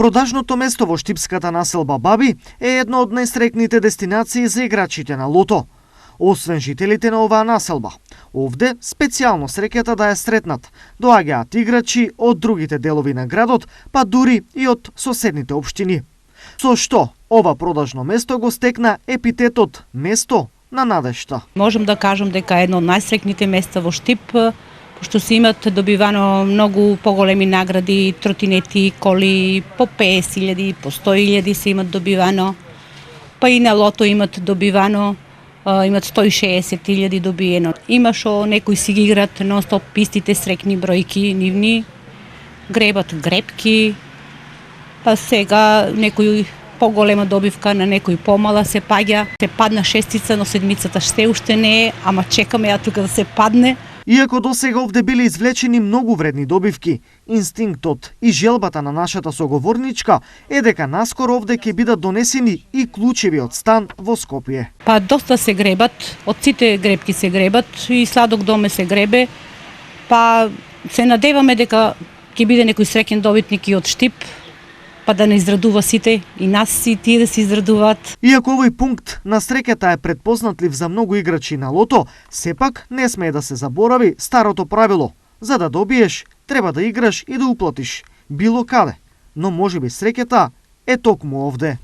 Продажното место во штипската населба Баби е едно од најстрекните дестинации за играчите на лото. Освен жителите на оваа населба, овде специјално среќата да ја сретнат доаѓаат играчи од другите делови на градот, па дури и од соседните општини. Со што ова продажно место го стекна епитетот место на надежта. Можам да кажам дека е едно од најстрекните места во Штип, пошто се имат добивано многу поголеми награди, тротинети, коли по 50.000, по 100.000 се имат добивано, па и на лото имат добивано, имат 160.000 добиено. Има шо некои си ги играт нон-стоп истите срекни бројки нивни, гребат гребки, па сега некој поголема добивка на некој помала се паѓа. Се падна шестица, но седмицата се уште не е, ама чекаме ја тука да се падне. Иако досега овде биле извлечени многу вредни добивки, инстинктот и желбата на нашата соговорничка е дека наскоро овде ќе бидат донесени и клучеви од стан во Скопје. Па доста се гребат, од сите гребки се гребат и сладок доме се гребе, па се надеваме дека ќе биде некој среќен добитник и од Штип, па да не израдува сите, и нас и тие да се израдуваат. Иако овој пункт на среќата е предпознатлив за многу играчи на лото, сепак не смее да се заборави старото правило. За да добиеш, треба да играш и да уплатиш, било каде. Но можеби среќата е токму овде.